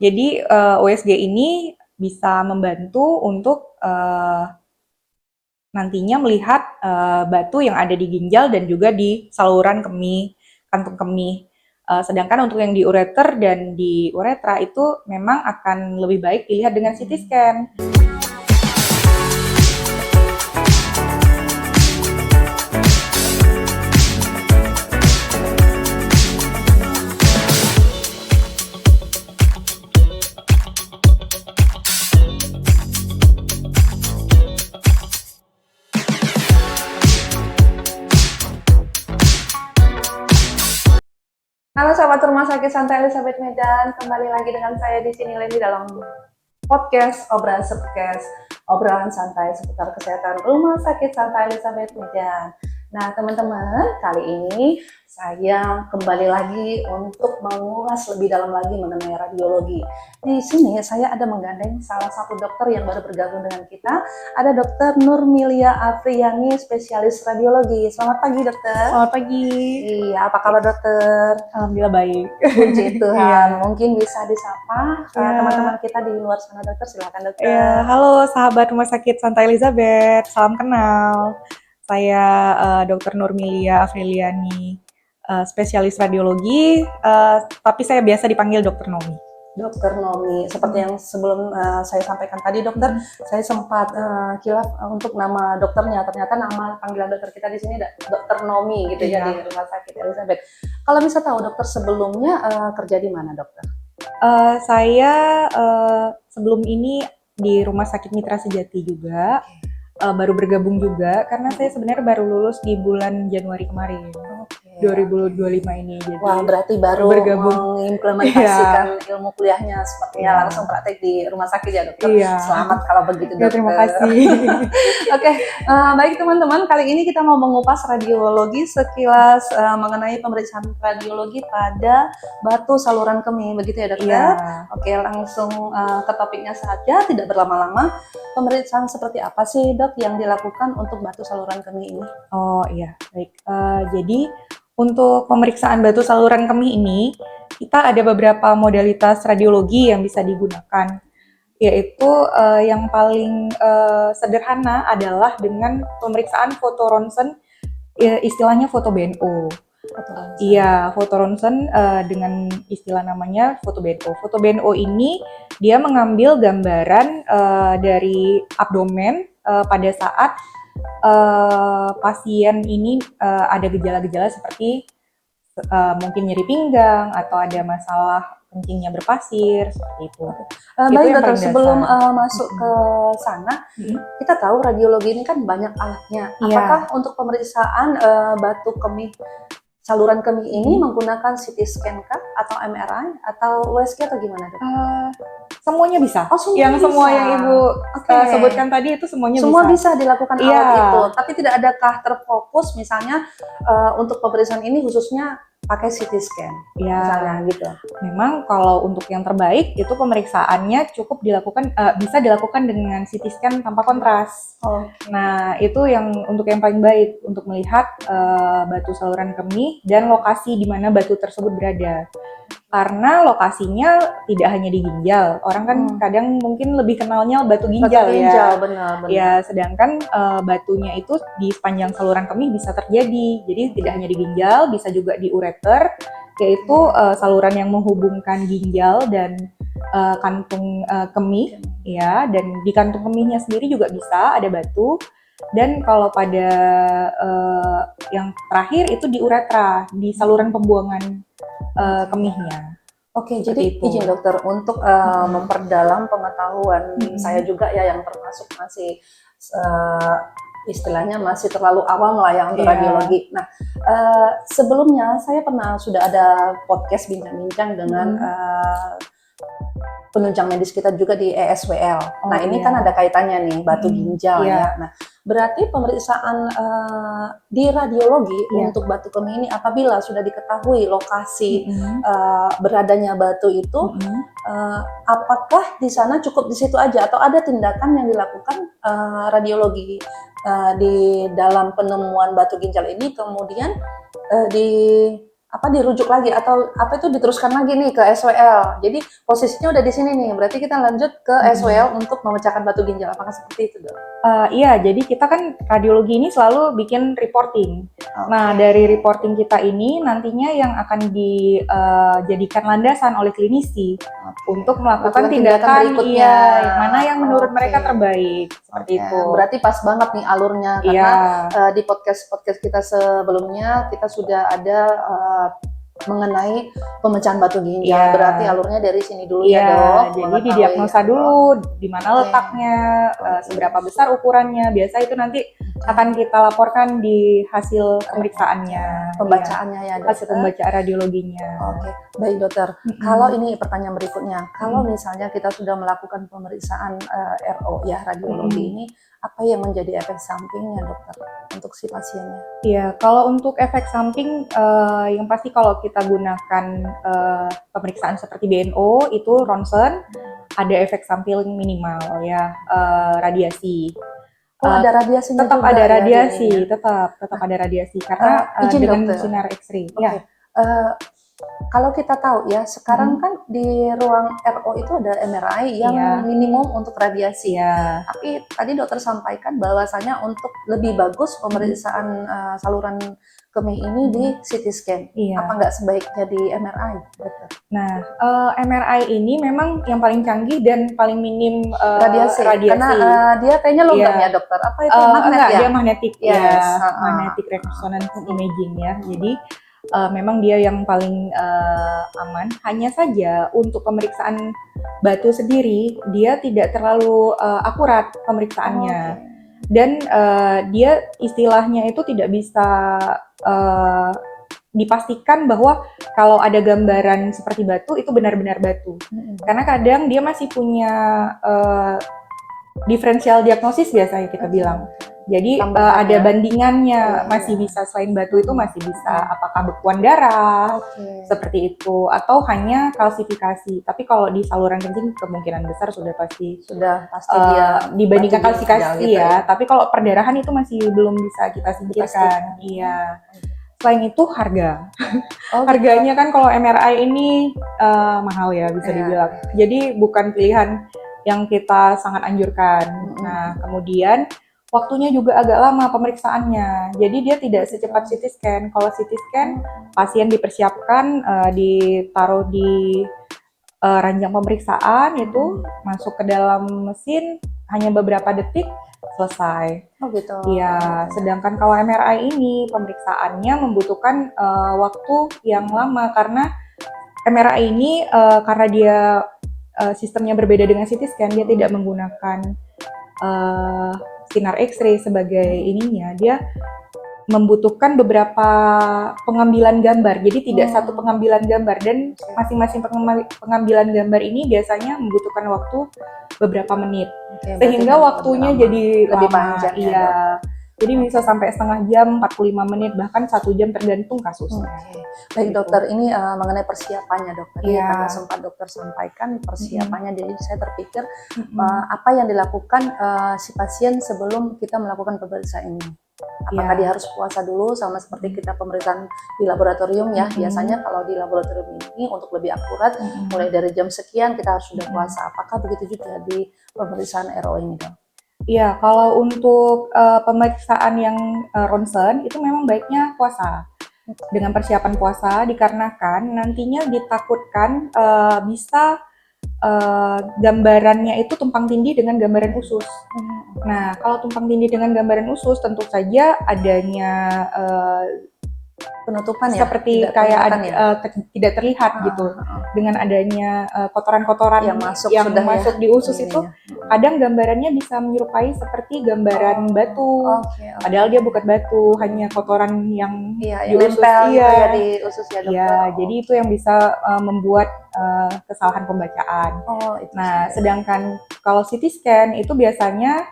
Jadi USG ini bisa membantu untuk nantinya melihat batu yang ada di ginjal dan juga di saluran kemih, kantung kemih. Sedangkan untuk yang di ureter dan di uretra itu memang akan lebih baik dilihat dengan CT scan. Halo sahabat Rumah Sakit Santai Elizabeth Medan, kembali lagi dengan saya di sini lagi dalam podcast obrolan santai seputar kesehatan Rumah Sakit Santai Elizabeth Medan. Nah teman-teman, kali ini saya kembali lagi untuk mengulas lebih dalam lagi mengenai radiologi. Di sini saya ada menggandeng salah satu dokter yang baru bergabung dengan kita. Ada Dokter Nurmilia Afriyani, spesialis radiologi. Selamat pagi dokter. Selamat pagi. Iya, apa kabar dokter? Alhamdulillah baik. Puji Tuhan. Iya. Mungkin bisa disapa Iya. teman-teman kita di luar sana dokter. Silakan dokter. Ya, halo sahabat Rumah Sakit Santai Elizabeth, salam kenal. Saya Dr. Nurmilia Afriliani, spesialis radiologi, tapi saya biasa dipanggil Dr. Nomi. Dokter Nomi, seperti yang sebelum saya sampaikan tadi dokter, saya sempat kilaf untuk nama dokternya. Ternyata nama panggilan dokter kita di sini Dokter Nomi gitu ya di Rumah Sakit Elizabeth. Kalau bisa tahu dokter sebelumnya kerja di mana dokter? Saya sebelum ini di Rumah Sakit Mitra Sejati juga, baru bergabung juga karena saya sebenarnya baru lulus di bulan Januari kemarin. 2025 ini. Jadi wah, berarti baru bergabung mengimplementasikan ilmu kuliahnya sepertinya langsung praktek di rumah sakit ya dokter. Selamat kalau begitu dokter. Terima kasih. Oke, baik teman-teman, kali ini kita mau mengupas radiologi sekilas mengenai pemeriksaan radiologi pada batu saluran kemih, begitu ya dokter? Oke, langsung ke topiknya saja, tidak berlama-lama. Pemeriksaan seperti apa sih dok yang dilakukan untuk batu saluran kemih ini? Oh iya, baik. Jadi untuk pemeriksaan batu saluran kemih ini, kita ada beberapa modalitas radiologi yang bisa digunakan, yaitu yang paling sederhana adalah dengan pemeriksaan foto ronsen, istilahnya foto BNO. Iya, foto ronsen dengan istilah namanya foto BNO. Foto BNO ini dia mengambil gambaran dari abdomen pada saat pasien ini ada gejala-gejala seperti mungkin nyeri pinggang atau ada masalah kencingnya berpasir seperti itu. Baik dokter, sebelum masuk ke sana, kita tahu radiologi ini kan banyak alatnya. Apakah untuk pemeriksaan batu kemih saluran kemih ini menggunakan CT scan kah atau MRI atau USG atau gimana dok? Semuanya bisa. Oh, yang semua yang ibu sebutkan tadi itu semuanya semua bisa dilakukan alat itu. Tapi tidak adakah terfokus misalnya untuk pemeriksaan ini khususnya pakai CT scan, misalnya gitu. Memang kalau untuk yang terbaik itu pemeriksaannya cukup dilakukan, bisa dilakukan dengan CT scan tanpa kontras. Nah itu yang untuk yang paling baik untuk melihat batu saluran kemih dan lokasi di mana batu tersebut berada. Karena lokasinya tidak hanya di ginjal, orang kan kadang mungkin lebih kenalnya batu ginjal ya. Benar. Ya, sedangkan batunya itu di sepanjang saluran kemih bisa terjadi. Jadi tidak hanya di ginjal, bisa juga di ureter, yaitu saluran yang menghubungkan ginjal dan kantung kemih, ya. Dan di kantung kemihnya sendiri juga bisa ada batu. Dan kalau pada yang terakhir itu di uretra, di saluran pembuangan kemihnya. Oke, jadi izin dokter untuk memperdalam pengetahuan saya juga ya yang termasuk masih istilahnya masih terlalu awam lah ya untuk radiologi. Nah, sebelumnya saya sudah ada podcast bincang-bincang dengan penunjang medis kita juga di ESWL. Nah ini kan ada kaitannya nih batu ginjal ya. Nah berarti pemeriksaan di radiologi untuk batu kemih ini apabila sudah diketahui lokasi beradanya batu itu, apakah di sana cukup di situ aja atau ada tindakan yang dilakukan radiologi di dalam penemuan batu ginjal ini kemudian dirujuk lagi atau apa itu diteruskan lagi nih ke SWL. Jadi posisinya udah di sini nih, berarti kita lanjut ke SWL untuk memecahkan batu ginjal. Apakah seperti itu, Dok? Iya, jadi kita kan radiologi ini selalu bikin reporting. Nah, dari reporting kita ini nantinya yang akan dijadikan landasan oleh klinisi untuk melakukan tindakan berikutnya. mana yang menurut mereka terbaik, seperti itu. Berarti pas banget nih alurnya, karena di podcast kita sebelumnya kita sudah ada mengenai pemecahan batu ginjal. Berarti alurnya dari sini dulu ya, Dok. Jadi didiagnosa dulu di mana letaknya, seberapa besar ukurannya. Biasa itu nanti akan kita laporkan di hasil pemeriksaannya, pembacaannya ya, Dokter. Hasil pembacaan radiologinya. Oke, baik Dokter. Kalau ini pertanyaan berikutnya, kalau misalnya kita sudah melakukan pemeriksaan RO ya, radiologi ini, apa yang menjadi efek sampingnya, Dokter, untuk si pasiennya? Iya, kalau untuk efek samping, yang pasti kalau kita gunakan pemeriksaan seperti BNO itu ronsen, ada efek samping minimal ya, radiasi. Ada radiasinya tetap juga ada ya, radiasi, tetap ada radiasi karena dengan Dokter. sinar X-ray. Ya. Kalau kita tahu ya, sekarang kan di ruang RO itu ada MRI yang minimum untuk radiasi. Tapi tadi dokter sampaikan bahwasanya untuk lebih bagus pemeriksaan saluran kemih ini di CT scan. Apa nggak sebaiknya di MRI, dokter? Nah, MRI ini memang yang paling canggih dan paling minim radiasi. Karena dia kayaknya logam ya, dokter. Apa itu magnet enggak, ya? Dia magnetic, magnetic resonance imaging ya. Jadi memang dia yang paling aman. Hanya saja untuk pemeriksaan batu sendiri dia tidak terlalu akurat pemeriksaannya. Dan dia istilahnya itu tidak bisa dipastikan bahwa kalau ada gambaran seperti batu itu benar-benar batu. Karena kadang dia masih punya diferensial diagnosis biasanya kita bilang. Jadi ada bandingannya, masih bisa selain batu itu masih bisa apakah bekuan darah, seperti itu, atau hanya kalsifikasi. Tapi kalau di saluran kencing kemungkinan besar sudah pasti dia dibandingkan kalsifikasi gitu ya. Tapi kalau perdarahan itu masih belum bisa kita singkirkan. Iya. Selain itu harga. Harganya kan kalau MRI ini mahal ya bisa dibilang. Jadi bukan pilihan yang kita sangat anjurkan. Nah, kemudian waktunya juga agak lama pemeriksaannya. Jadi dia tidak secepat CT scan. Kalau CT scan, pasien dipersiapkan, ditaruh di ranjang pemeriksaan itu, masuk ke dalam mesin, hanya beberapa detik, selesai. Gitu. Iya, sedangkan kalau MRI ini pemeriksaannya membutuhkan waktu yang lama karena MRI ini karena dia sistemnya berbeda dengan CT scan, dia tidak menggunakan sinar X-ray sebagai ininya, dia membutuhkan beberapa pengambilan gambar. Jadi tidak satu pengambilan gambar dan masing-masing pengambilan gambar ini biasanya membutuhkan waktu beberapa menit. Sehingga waktunya jadi lebih lama. panjang. Iya. Jadi bisa sampai setengah jam, 45 menit, bahkan 1 jam tergantung kasusnya. Baik dokter, ini mengenai persiapannya dokter. Karena sempat dokter sampaikan persiapannya, jadi saya terpikir apa yang dilakukan si pasien sebelum kita melakukan pemeriksaan ini. Apakah dia harus puasa dulu sama seperti kita pemeriksaan di laboratorium ya. Biasanya kalau di laboratorium ini untuk lebih akurat, mulai dari jam sekian kita harus sudah puasa. Apakah begitu juga di pemeriksaan RO ini dok? Iya, kalau untuk pemeriksaan yang ronsen itu memang baiknya puasa. Dengan persiapan puasa dikarenakan nantinya ditakutkan bisa gambarannya itu tumpang tindih dengan gambaran usus. Nah, kalau tumpang tindih dengan gambaran usus tentu saja adanya penutupan ya, seperti kayak tidak terlihat gitu. Dengan adanya kotoran-kotoran yang masuk di usus itu, kadang gambarannya bisa menyerupai seperti gambaran batu. Padahal dia bukan batu, hanya kotoran yang di usus. Di usus ya dokter. Iya, jadi itu yang bisa membuat kesalahan pembacaan. Nah, sedangkan kalau CT scan itu biasanya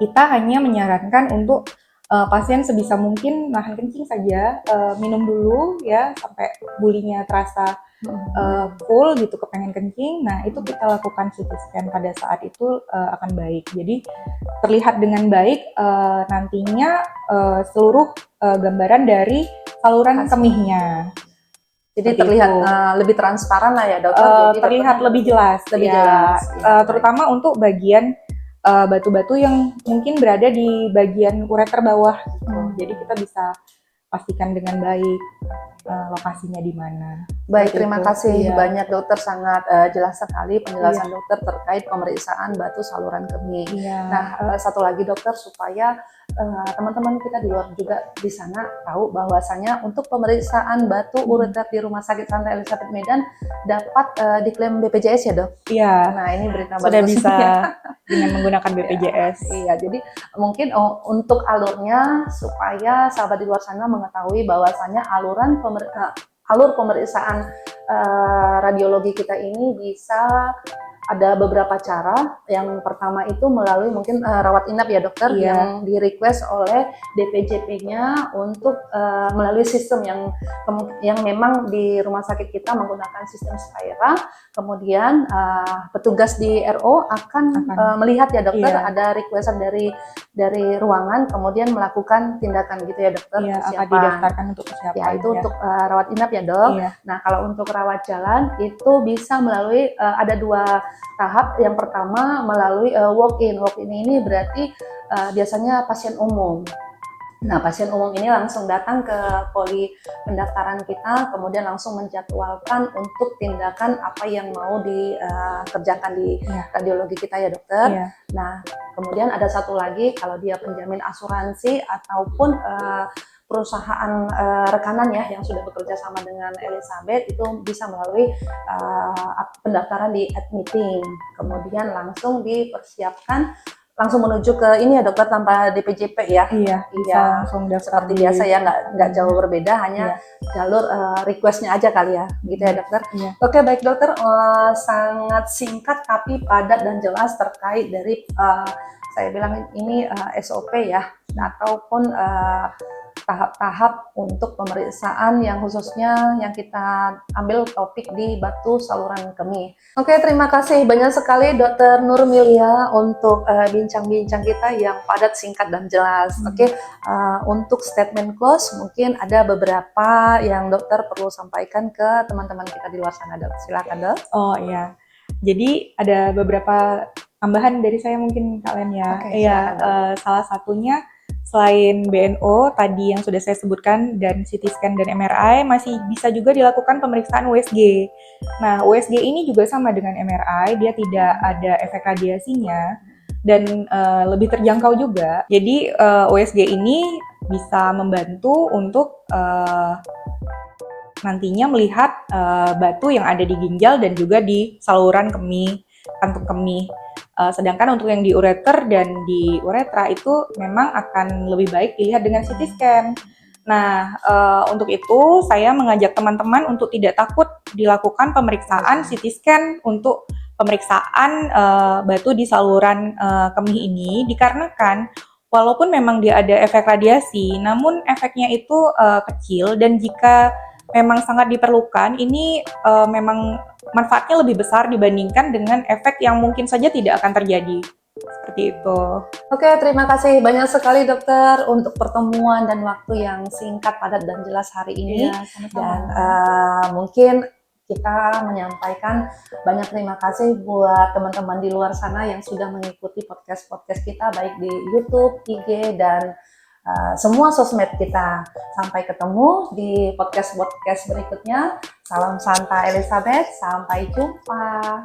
kita hanya menyarankan untuk pasien sebisa mungkin nahan kencing saja, minum dulu ya sampai bulinya terasa full gitu, kepengen kencing. Nah, itu kita lakukan CT scan pada saat itu akan baik. Jadi terlihat dengan baik nantinya seluruh gambaran dari saluran kemihnya. Jadi Seperti terlihat itu. lebih transparan lah ya dokter. Jadi Terlihat dokternya lebih jelas, lebih ya. jelas. Ya, Terutama untuk bagian batu-batu yang mungkin berada di bagian ureter bawah gitu. Jadi kita bisa pastikan dengan baik lokasinya di mana. Baik, Seperti terima itu. kasih Iya. banyak dokter, sangat jelas sekali penjelasan dokter terkait pemeriksaan batu saluran kemih. Iya. Nah, satu lagi dokter, supaya teman-teman kita di luar juga di sana tahu bahwasanya untuk pemeriksaan batu ureter di Rumah Sakit Santa Elizabeth Medan dapat diklaim BPJS ya dok? Iya. Nah ini berita Sudah bagus bisa ya. dengan menggunakan BPJS. Iya, jadi mungkin untuk alurnya supaya sahabat di luar sana mengetahui bahwasanya alur pemeriksaan radiologi kita ini bisa ada beberapa cara. Yang pertama itu melalui mungkin rawat inap ya dokter, yang di request oleh DPJP-nya untuk melalui sistem yang memang di rumah sakit kita menggunakan sistem Spira. Kemudian petugas di RO akan melihat ya dokter, ada requestan dari ruangan, kemudian melakukan tindakan gitu ya dokter. Akan didaftarkan untuk persiapan. Ya itu untuk rawat inap ya dok. Nah kalau untuk rawat jalan itu bisa melalui ada 2 tahap. Yang pertama melalui walk-in. Walk-in ini berarti biasanya pasien umum. Nah, pasien umum ini langsung datang ke poli pendaftaran kita, kemudian langsung menjadwalkan untuk tindakan apa yang mau dikerjakan di radiologi kita ya dokter. Nah, kemudian ada satu lagi, kalau dia penjamin asuransi ataupun perusahaan rekanan ya yang sudah bekerja sama dengan Elizabeth, itu bisa melalui pendaftaran di admitting, kemudian langsung dipersiapkan langsung menuju ke ini ya dokter, tanpa DPJP ya. Iya, langsung daftar seperti biasa ya, nggak jauh berbeda, hanya jalur requestnya aja kali ya, gitu ya dokter. Oke baik dokter, sangat singkat tapi padat dan jelas terkait dari saya bilang ini SOP ya, ataupun tahap-tahap untuk pemeriksaan yang khususnya yang kita ambil topik di batu saluran kemih. Oke, terima kasih banyak sekali Dokter Nurmilia untuk bincang-bincang kita yang padat, singkat, dan jelas. Oke, untuk statement close mungkin ada beberapa yang dokter perlu sampaikan ke teman-teman kita di luar sana, dok. Silakan dok. Oh iya, jadi ada beberapa tambahan dari saya mungkin kalian ya. Salah satunya selain BNO tadi yang sudah saya sebutkan dan CT scan dan MRI, masih bisa juga dilakukan pemeriksaan USG. Nah, USG ini juga sama dengan MRI, dia tidak ada efek radiasinya dan lebih terjangkau juga. Jadi USG ini bisa membantu untuk nantinya melihat batu yang ada di ginjal dan juga di saluran kemih, kantung kemih. Sedangkan untuk yang di ureter dan di uretra itu memang akan lebih baik dilihat dengan CT scan. Nah, untuk itu saya mengajak teman-teman untuk tidak takut dilakukan pemeriksaan CT scan untuk pemeriksaan batu di saluran kemih ini, dikarenakan walaupun memang dia ada efek radiasi, namun efeknya itu kecil, dan jika memang sangat diperlukan, ini memang manfaatnya lebih besar dibandingkan dengan efek yang mungkin saja tidak akan terjadi. Seperti itu. Oke, terima kasih banyak sekali dokter untuk pertemuan dan waktu yang singkat, padat, dan jelas hari ini. Dan mungkin kita menyampaikan banyak terima kasih buat teman-teman di luar sana yang sudah mengikuti podcast-podcast kita, baik di YouTube, IG, dan semua sosmed kita. Sampai ketemu di podcast berikutnya. Salam Santa Elizabeth, sampai jumpa.